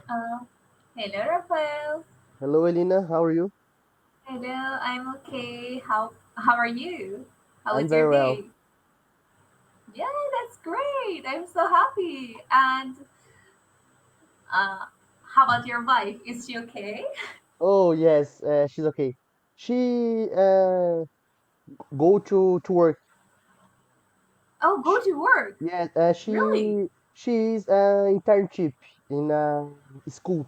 Uh, Hello, Rafael. Hello, Elena. How are you? Hello, I'm okay. How are you? How I'm was your very well. day? Yeah, that's great. I'm so happy. And uh, how about your wife? Is she okay? Oh, yes, she's okay. She go to work. Oh, go Sh to work. Yes, Really? she's internship in school.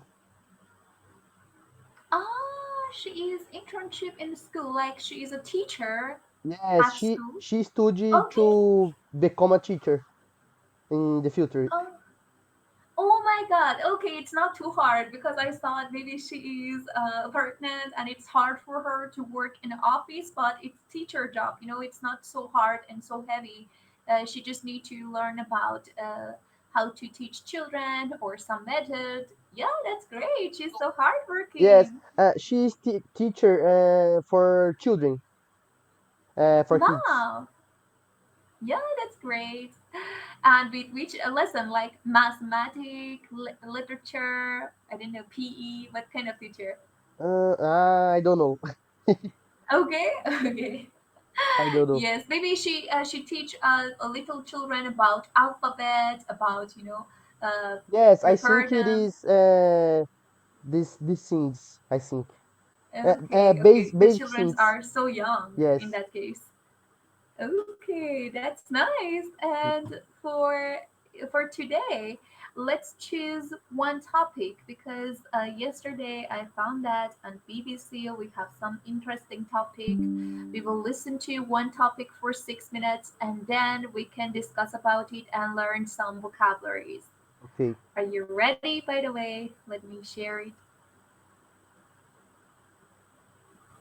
Ah, she is internship in school. Like she is a teacher Yes, at she school. she studied Okay. to become a teacher in the future. Oh, oh my God. Okay, it's not too hard because I thought maybe she is pregnant and it's hard for her to work in an office, but it's teacher job. It's not so hard and so heavy. She just need to learn about how to teach children or some method. Yeah, that's great. She's so Yes, hardworking. she's teacher for children, for kids. Wow. Yeah, that's great. And with which lesson, like mathematics, literature, I don't know, PE, what kind of teacher? I don't know. Okay, okay. I don't know. Yes, maybe she teach a little children about alphabet, about Yes, I prepare think it them. is these things. I think Okay, base okay. The basic children things. are so young in Yes. that case. Okay, that's nice. And for today, let's choose one topic because yesterday I found that on BBC we have some interesting topic. We will listen to one topic for 6 minutes and then we can discuss about it and learn some vocabularies. Okay. Are you ready? By the way, let me share it.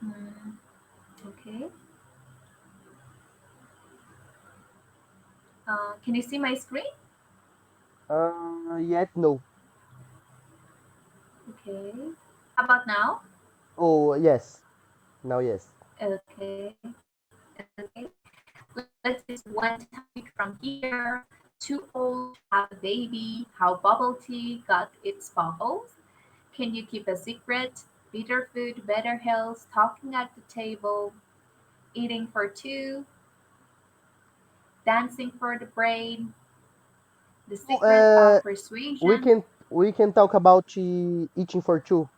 Hmm, okay. Can you see my screen? Yet no. Okay. How about now? Oh, yes. Now, yes. Okay. Okay. Let's choose one topic from here. Too old to have a baby. How bubble tea got its bubbles. Can you keep a secret? Better food, better health. Talking at the table. Eating for two. Dancing for the brain. The Oh, secret of persuasion. we can talk about eating for two.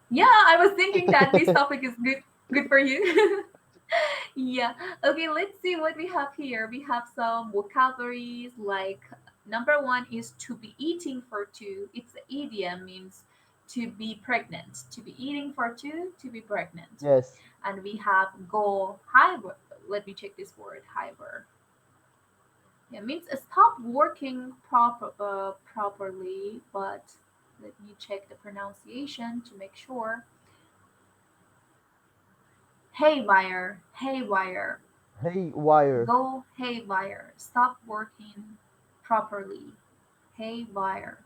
Yeah, I was thinking that this topic is good for you. Yeah. Okay, let's see what we have here. We have some vocabularies like number one is to be eating for two. It's the idiom means to be pregnant. To be eating for two, to be pregnant. Yes. And we have go hyper. Let me check this word hyper. Yeah, means stop working properly, but let me check the pronunciation to make sure. Haywire, haywire. Hey, wire. Go haywire. Stop working properly. Haywire.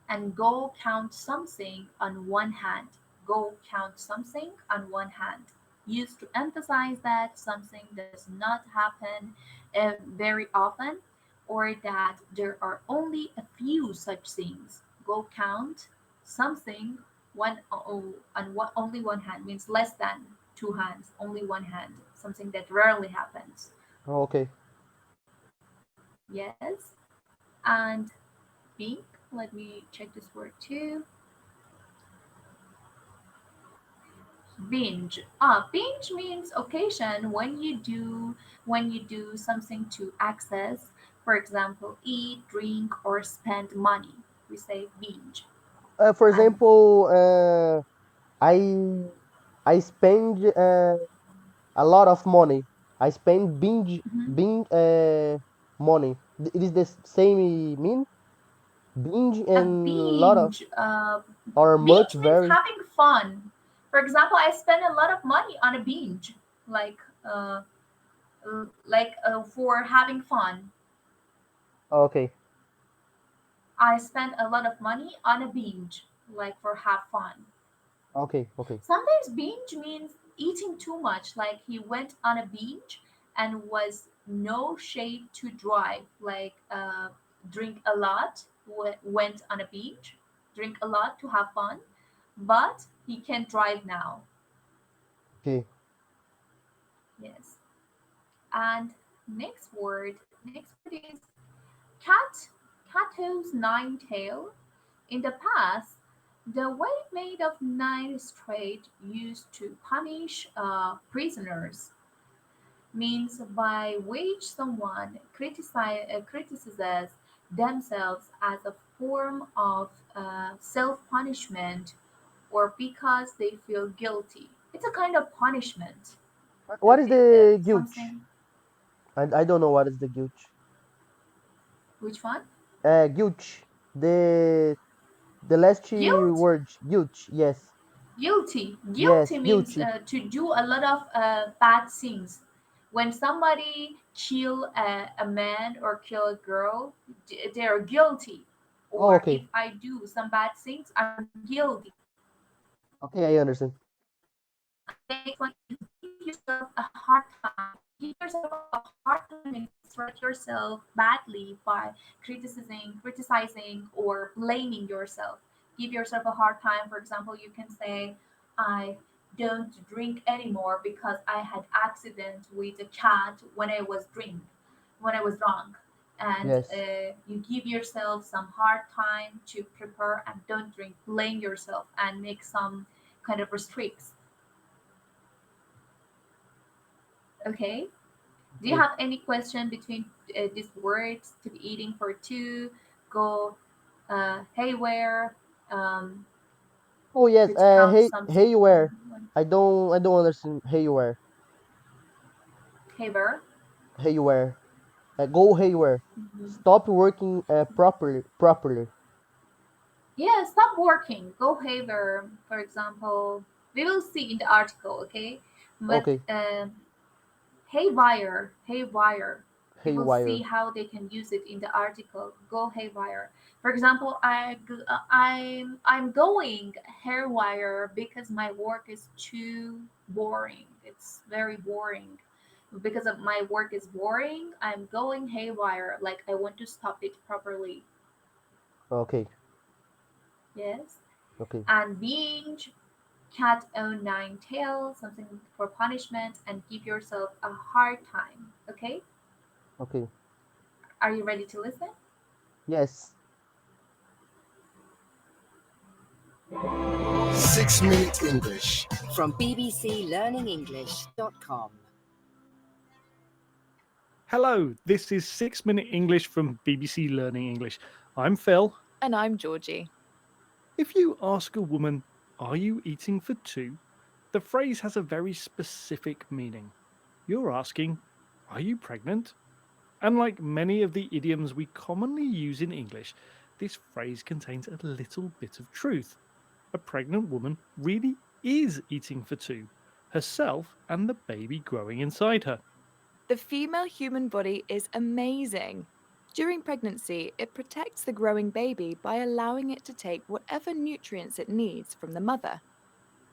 And go count something on one hand. Go count something on one hand. Used to emphasize that something does not happen very often or that there are only a few such things. Go count something only one hand means less than two hands, only one hand, something that rarely happens. Oh, okay. Yes. And pink, let me check this word too. Binge. Binge means occasion when you do something to access, for example, eat, drink, or spend money. We say binge. For And example, I spend a lot of money. I spend mhm, binge money. It is the same mean binge a and lot of binge. or much Binge means very. having fun. For example, I spend a lot of money on a binge, like uh, for having fun. Okay. I spend a lot of money on a binge, like for have fun. Okay. Okay. Sometimes binge means eating too much, like he went on a binge and was no shade to drive, like drink a lot, went on a binge. drink a lot to have fun, but he can drive now. Okay. Yes. And next word is cat. Cato's nine tail. In the past, the way made of nine straight used to punish prisoners means by which someone criticizes themselves as a form of self-punishment or because they feel guilty. It's a kind of punishment. What is the guilt? Something. I don't know what is the guilt. Which one? Guilt. The last two Guilt. words. Guilt. Yes. Guilty. Yes. Guilty means Guilty. to do a lot of bad things. When somebody kill a man or kill a girl, they are guilty. Oh, Or if okay. I do some bad things, I'm guilty. Okay, I understand. And the next one is give yourself a hard time. Give yourself a hard time and strike yourself badly by criticizing, or blaming yourself. Give yourself a hard time. For example, you can say, I don't drink anymore because I had accident with a cat when I was drunk. And Yes. you give yourself some hard time to prepare and don't drink. Blame yourself and make some kind of restricts. Okay. Do you Okay. have any question between these words to be eating for two, go haywire, um, Oh yes. which counts something Haywire. one I don't understand haywire. haywire. Haywire. Go haywire. Mhm. Stop working properly. Yeah, stop working. Go haywire. For example, we will see in the article. Okay, but Okay. haywire. We will see Haywire. how they can use it in the article. Go haywire. For example, I'm going haywire because my work is too boring. It's very boring. Because of my work is boring, I'm going haywire. Like I want to stop it properly. Okay. Yes. Okay. And binge, cat own nine tails, something for punishment, and give yourself a hard time. Okay. Okay. Are you ready to listen? Yes. 6 Minute English. from bbclearningenglish.com. Hello, this is 6 Minute English from BBC Learning English. I'm Phil. And I'm Georgie. If you ask a woman, are you eating for two? The phrase has a very specific meaning. You're asking, are you pregnant? And like many of the idioms we commonly use in English, this phrase contains a little bit of truth. A pregnant woman really is eating for two, herself and the baby growing inside her. The female human body is amazing. During pregnancy, it protects the growing baby by allowing it to take whatever nutrients it needs from the mother.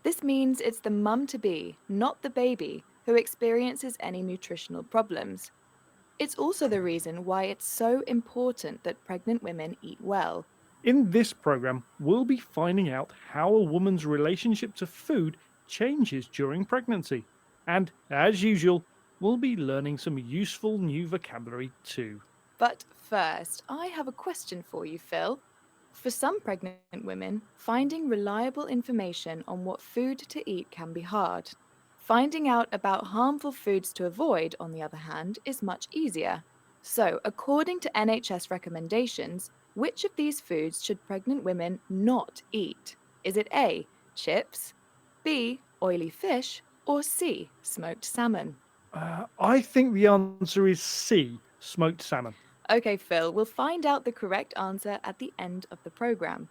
This means it's the mum-to-be, not the baby, who experiences any nutritional problems. It's also the reason why it's so important that pregnant women eat well. In this program, we'll be finding out how a woman's relationship to food changes during pregnancy. And as usual, we'll be learning some useful new vocabulary too. But first, I have a question for you, Phil. For some pregnant women, finding reliable information on what food to eat can be hard. Finding out about harmful foods to avoid, on the other hand, is much easier. So, according to NHS recommendations, which of these foods should pregnant women not eat? Is it A, chips, B, oily fish, or C, smoked salmon? I think the answer is C, smoked salmon. Okay, Phil, we'll find out the correct answer at the end of the program.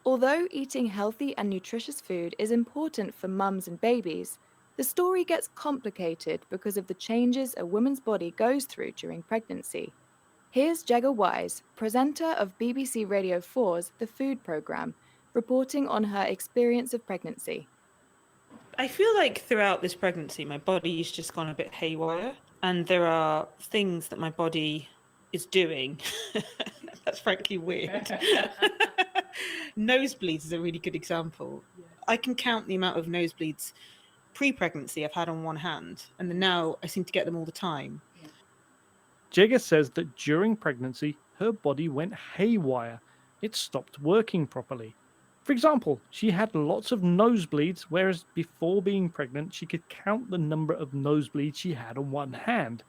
Although eating healthy and nutritious food is important for mums and babies, the story gets complicated because of the changes a woman's body goes through during pregnancy. Here's Jagger Wise, presenter of BBC Radio 4's The Food Programme, reporting on her experience of pregnancy. I feel like throughout this pregnancy, my body's just gone a bit haywire, and there are things that my body is doing that's frankly weird. Nosebleeds is a really good example. I can count the amount of nosebleeds pre-pregnancy I've had on one hand, and then now I seem to get them all the time. Jagger says that during pregnancy, her body went haywire. It stopped working properly. For example, she had lots of nosebleeds, whereas before being pregnant, she could count the number of nosebleeds she had on one hand.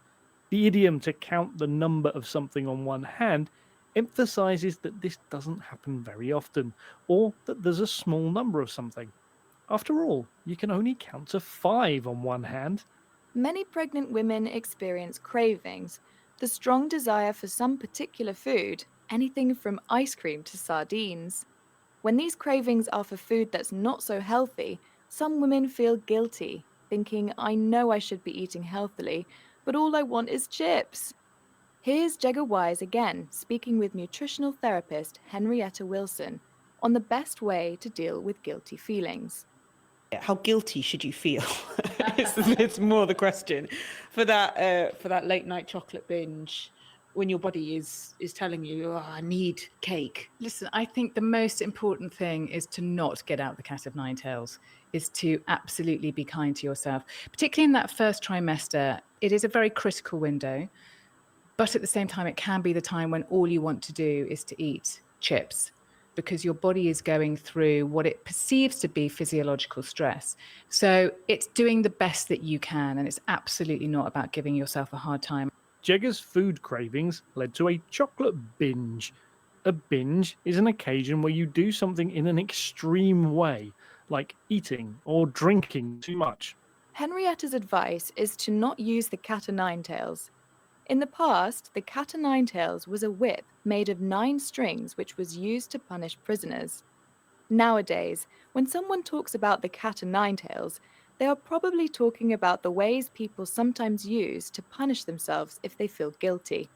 The idiom to count the number of something on one hand emphasizes that this doesn't happen very often, or that there's a small number of something. After all, you can only count to 5 on one hand. Many pregnant women experience cravings, the strong desire for some particular food, anything from ice cream to sardines. When these cravings are for food that's not so healthy, some women feel guilty, thinking, I know I should be eating healthily, but all I want is chips. Here's Jagger Wise again, speaking with nutritional therapist Henrietta Wilson on the best way to deal with guilty feelings. How guilty should you feel? it's more the question for that late night chocolate binge when your body is telling you, oh, I need cake. Listen, I think the most important thing is to not get out the cat of nine tails, is to absolutely be kind to yourself. Particularly in that first trimester, it is a very critical window, but at the same time, it can be the time when all you want to do is to eat chips, because your body is going through what it perceives to be physiological stress. So it's doing the best that you can, and it's absolutely not about giving yourself a hard time. Jagger's food cravings led to a chocolate binge. A binge is an occasion where you do something in an extreme way, like eating or drinking too much. Henrietta's advice is to not use the cat o' nine tails. In the past, the cat o' nine tails was a whip made of 9 strings which was used to punish prisoners. Nowadays, when someone talks about the cat o' nine tails, they are probably talking about the ways people sometimes use to punish themselves if they feel guilty.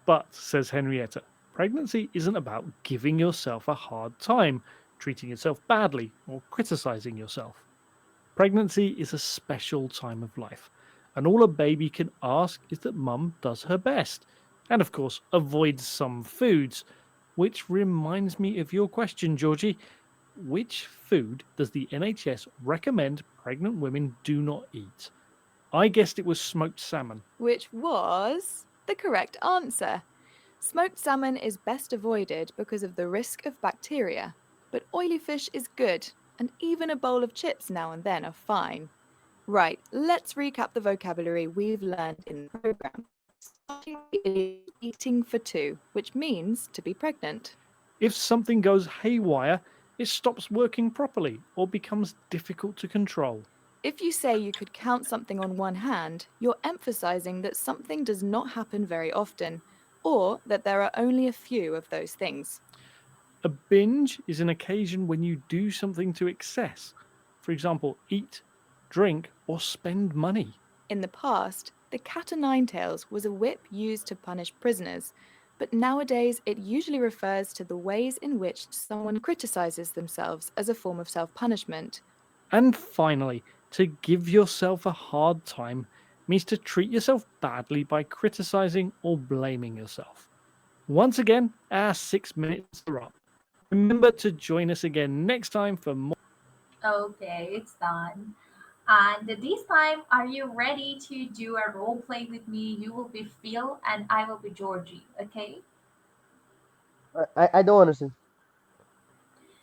But, says Henrietta, pregnancy isn't about giving yourself a hard time, treating yourself badly, or criticizing yourself. Pregnancy is a special time of life, and all a baby can ask is that mum does her best, and of course avoids some foods. Which reminds me of your question, Georgie. Which food does the NHS recommend pregnant women do not eat? I guessed it was smoked salmon. Which was the correct answer. Smoked salmon is best avoided because of the risk of bacteria, but oily fish is good, and even a bowl of chips now and then are fine. Right, let's recap the vocabulary we've learned in the program. Starting with eating for 2, which means to be pregnant. If something goes haywire, it stops working properly or becomes difficult to control. If you say you could count something on one hand, you're emphasizing that something does not happen very often, or that there are only a few of those things. A binge is an occasion when you do something to excess. For example, eat, drink, or spend money. In the past, the cat o' nine tails was a whip used to punish prisoners, but nowadays it usually refers to the ways in which someone criticizes themselves as a form of self-punishment. And finally, to give yourself a hard time means to treat yourself badly by criticizing or blaming yourself. Once again, our 6 minutes are up. Remember to join us again next time for more. Okay, it's done. And this time, are you ready to do a role play with me? You will be Phil and I will be Georgie, okay? I don't understand.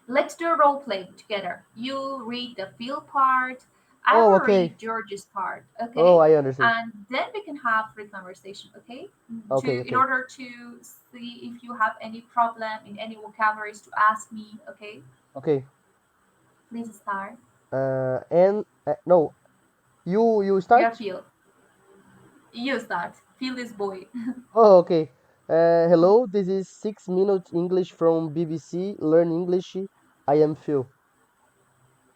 Let's do a role play together. You read the Phil part, I Oh, will okay. read Georgie's part, okay? Oh, I understand. And then we can have free conversation, okay? Okay, In okay. order to see if you have any problem in any vocabularies to ask me, okay? Okay. Please start. And no, you Yeah, start. Phil. You start. Phil is boy. Oh, okay. Hello, this is 6 minutes English from BBC Learn English. I am Phil.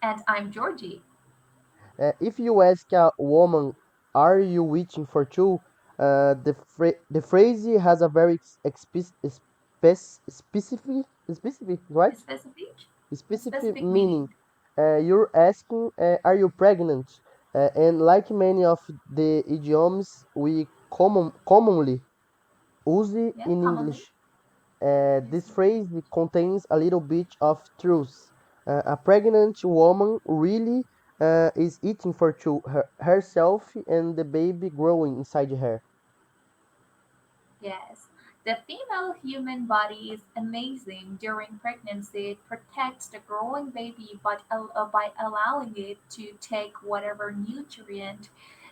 And I'm Georgie. If you ask a woman, "Are you waiting for two?" The phrase has a very specific, right? Specific? Specific Specific meaning. meaning. You're asking, "Are you pregnant?" And like many of the idioms we commonly use Yeah, in commonly. English, This phrase contains a little bit of truth. A pregnant woman really is eating for two, herself and the baby growing inside her. Yes, the female human body is amazing during pregnancy. It protects the growing baby by allowing it to take whatever nutrient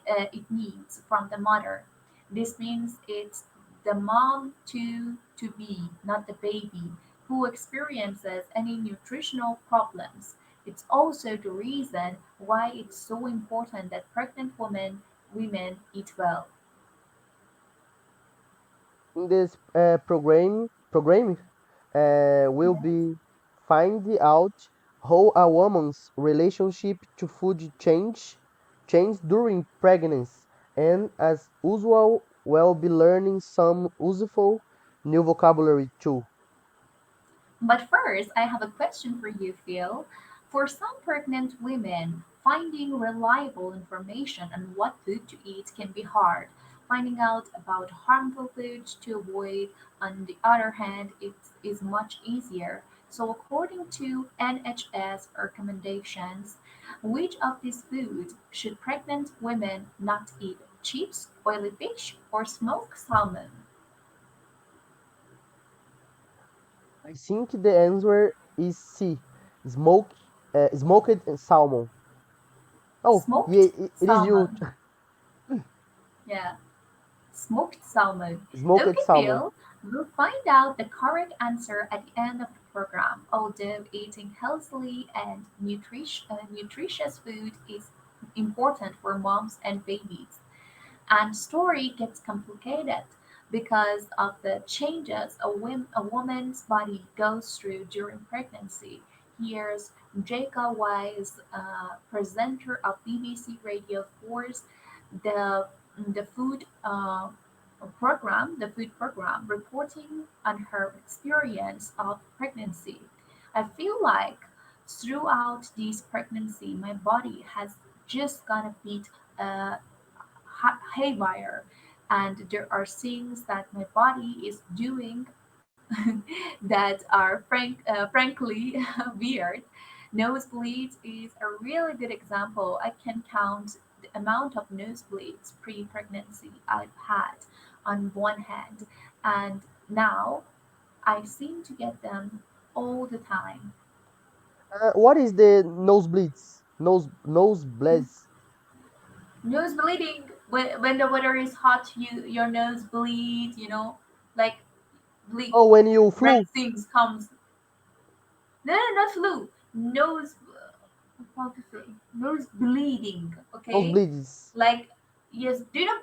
it needs from the mother. This means it's the mom to be, not the baby, who experiences any nutritional problems. It's also the reason why it's so important that pregnant women eat well. In this program will Yes. be find out how a woman's relationship to food change during pregnancy, and as usual, we'll be learning some useful new vocabulary too. But first, I have a question for you, Phil. For some pregnant women, finding reliable information on what food to eat can be hard. Finding out about harmful foods to avoid, on the other hand, it is much easier. So, according to NHS recommendations, which of these foods should pregnant women not eat? Chips, oily fish, or smoked salmon? I think the answer is C, smoked salmon. Oh, yeah, Smoked it is you, salmon. Yeah. Smoked salmon. smoked Okay, salmon. Phil, we'll find out the correct answer at the end of the program. Although eating healthily and nutritious food is important for moms and babies, and story gets complicated because of the changes a woman's body goes through during pregnancy. Here's Jaka Wise, presenter of BBC Radio 4's the the food program, reporting on her experience of pregnancy. I feel like throughout this pregnancy, my body has just got a bit uh, haywire, and there are things that my body is doing that are frankly weird. Nosebleeds is a really good example. I can count the amount of nosebleeds pre-pregnancy I've had on one hand, and now I seem to get them all the time. What is the nosebleeds? Nosebleeds. Nose bleeding when the weather is hot, your nose bleeds. Like ble- Oh, when you red flew, things comes. No, no, not flu. Nose, how to say? Nose bleeding. Okay, nosebleeds. like yes. Do you know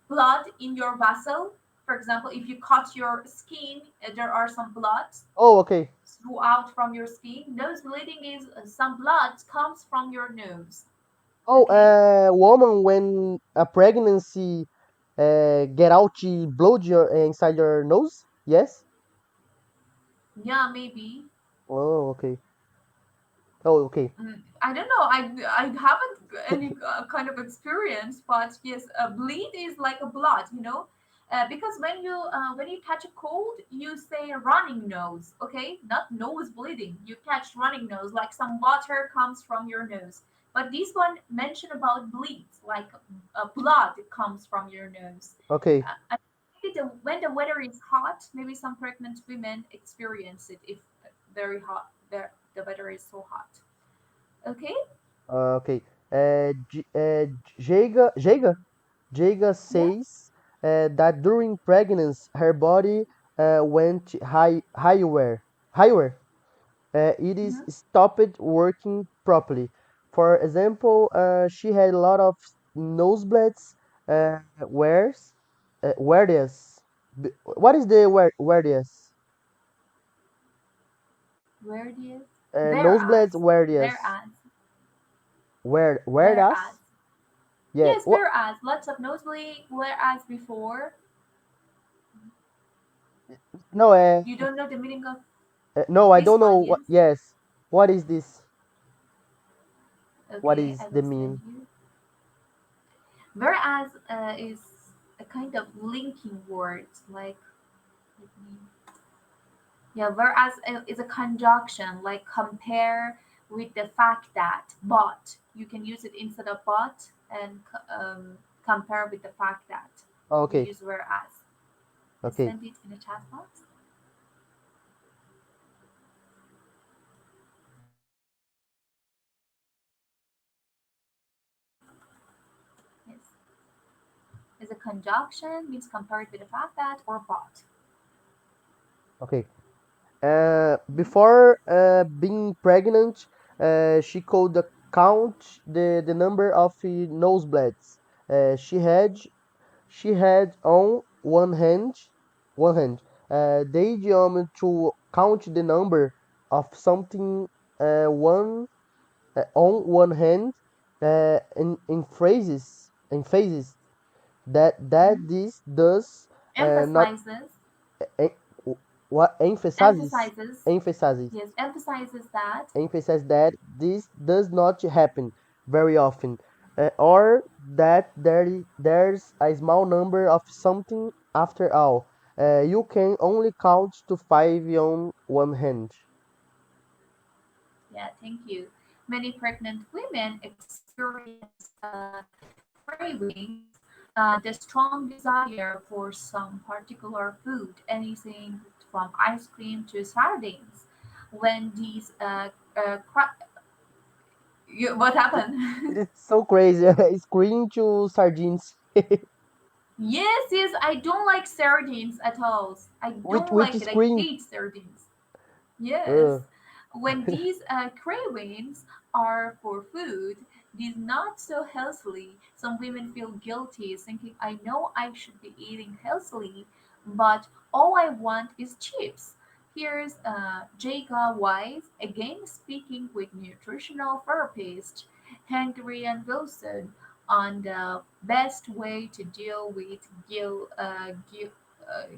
blood in your vessel? For example, if you cut your skin, there are some blood Oh, okay. throughout from your skin. Nose bleeding is some blood comes from your nose. Oh, Okay. woman, when a pregnancy get out the blood inside your nose. Yes. Yeah, maybe. Oh, okay. Oh, okay. I don't know. I haven't any kind of experience, but yes, a bleed is like a blood, because when you catch a cold, you say running nose, okay, not nose bleeding. You catch running nose, like some water comes from your nose. But this one mentioned about bleeds, like blood comes from your nose. Okay. I think when the weather is hot, maybe some pregnant women experience it if very hot. The weather is so hot. Okay. Okay. Jaga Yeah. says that during pregnancy, her body went higher. It is Hmm. stopped working properly. For example, she had a lot of nosebleeds. Where this? What is the where this? Where it is? Nosebleeds. Where this? Whereas, Where whereas. das? Yeah. Yes, What? whereas. Lots of nosebleed. Whereas before, No. you don't know the meaning of No. I this don't know. one. What? Yes. Yes. What is this? What Okay, is I the will send mean? you. Whereas is a kind of linking word. Like, let me. Yeah, whereas is a conjunction like compare with the fact that, but you can use it instead of but and compare with the fact that we Okay, use whereas. I okay, send it in the chat box. Yes, is a conjunction means compared with the fact that or but. okay. Yes. Before being pregnant, she could count the number of nosebleeds she had on one hand the idiom to count the number of something one on one hand in phrases that Mhm. this does not Emphasizes, em- what emphasizes emphasizes, emphasizes yes, emphasizes that. emphasize that this does not happen very often, or that there's a small number of something after all. You can only count to five on one hand. Yeah, thank you. Many pregnant women experience cravings, the strong desire for some particular food, anything from ice cream to sardines. When these, what happened? It's so crazy. Screen to sardines. Yes, yes, I don't like sardines at all. I don't Which like it. I screen? hate sardines. Yes, Uh, when these cravings are for food, these not so healthily, some women feel guilty, thinking, I know I should be eating healthily, but all I want is chips. Here's Jaga Wise again speaking with nutritional therapist Henry and Wilson on the best way to deal with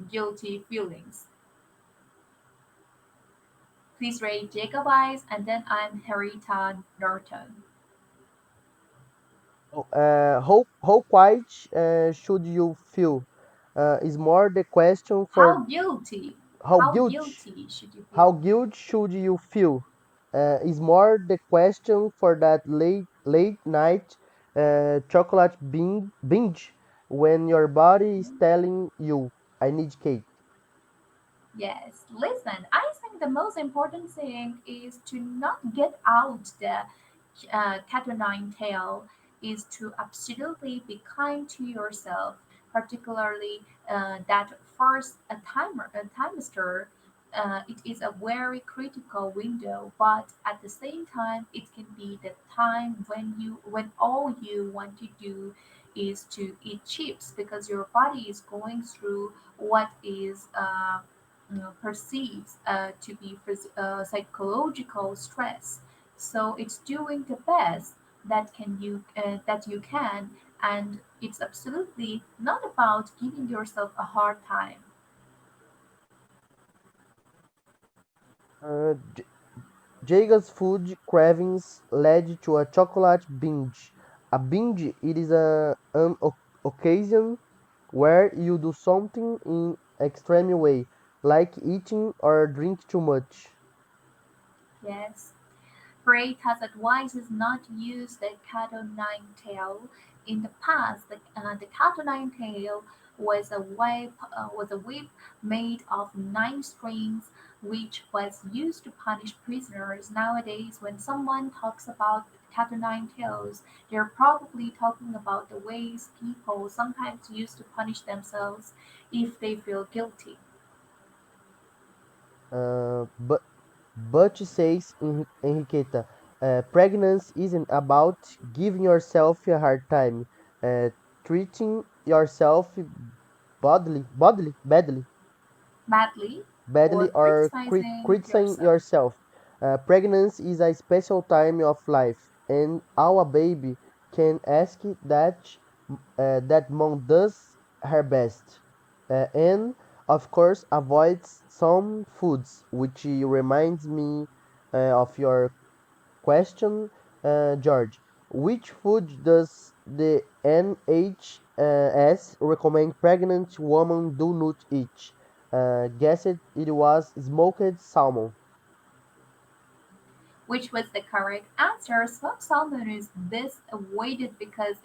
guilty feelings. Please rate Jacob Eyes, and then I'm Harita Norton. how quite should you feel? Is more the question for How guilty? how How guilt guilty should you how feel? guilt should you feel? Is more the question for that late night chocolate binge when your body is telling you I need cake. Yes, listen, I think the most important thing is to not get out the cat o' nine tail, is to absolutely be kind to yourself, particularly that first a trimester. It is a very critical window, but at the same time, it can be the time when all you want to do is to eat chips because your body is going through what is perceives to be psychological stress. So it's doing the best that you can, and it's absolutely not about giving yourself a hard time. Uh, Jaga's food cravings led to a chocolate binge. A binge it is an occasion where you do something in extreme way, like eating or drink too much. Yes. Braid has advised us not to use the cat-o'-nine-tail. In the past, the cat-o'-nine-tail was a whip made of 9 strings, which was used to punish prisoners. Nowadays, when someone talks about cat-o'-nine-tails, they're probably talking about the ways people sometimes use to punish themselves if they feel guilty. But says Enriqueta, pregnancy isn't about giving yourself a hard time, uh, treating yourself Badly or badly or criticizing criticizing yourself. yourself. Pregnancy is a special time of life, and our baby can ask that mom does her best, and of course avoids some foods, which reminds me of your question, George. Which food does the NHS recommend pregnant women do not eat? Guessed it was smoked salmon. Which was the correct answer. Smoked salmon is this avoided because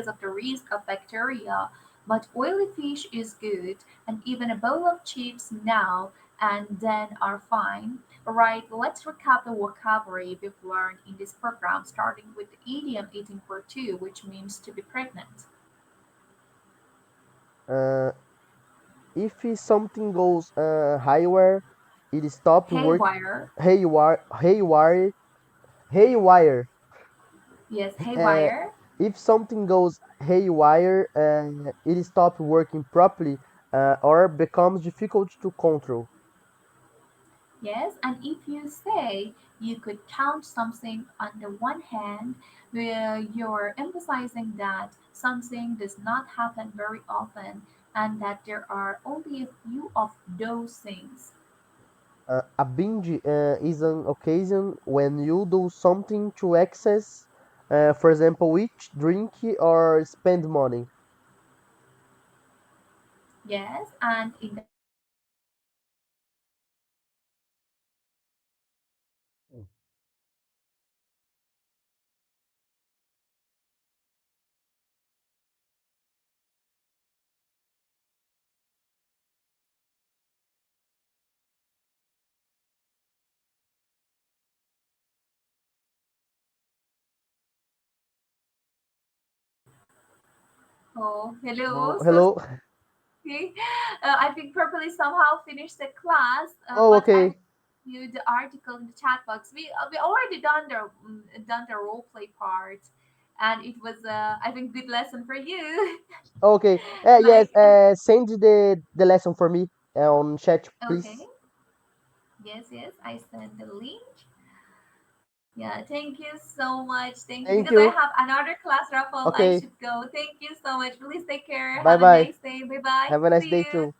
of the risk of bacteria, but oily fish is good, and even a bowl of chips now and then are fine. Alright, let's recap the vocabulary we've learned in this program, starting with the idiom eating for two, which means to be pregnant. Uh, if something goes haywire, it stop work Haywire, haywire haywire. yes, Uh, haywire. if something goes haywire, it stops working properly or becomes difficult to control. Yes, and if you say you could count something on the one hand, where you're emphasizing that something does not happen very often and that there are only a few of those things. A binge is an occasion when you do something to excess, for example, eat, drink, or spend money. Yes, and in the oh, Oh, hello, so hello. sorry. I think purposely somehow finished the class, Oh, but I will okay. give you the article in the chat box. We already done the role play part, and it was I think good lesson for you. Okay. Yes. like Send the lesson for me on chat, okay, please. yes, I sent the link. Yeah, thank you so much. Thank you because Thank I have you. another class raffle. I Okay. should go. Thank you so much. Please take care. Bye Have a bye. nice day. Bye bye. Have a nice See day you. too.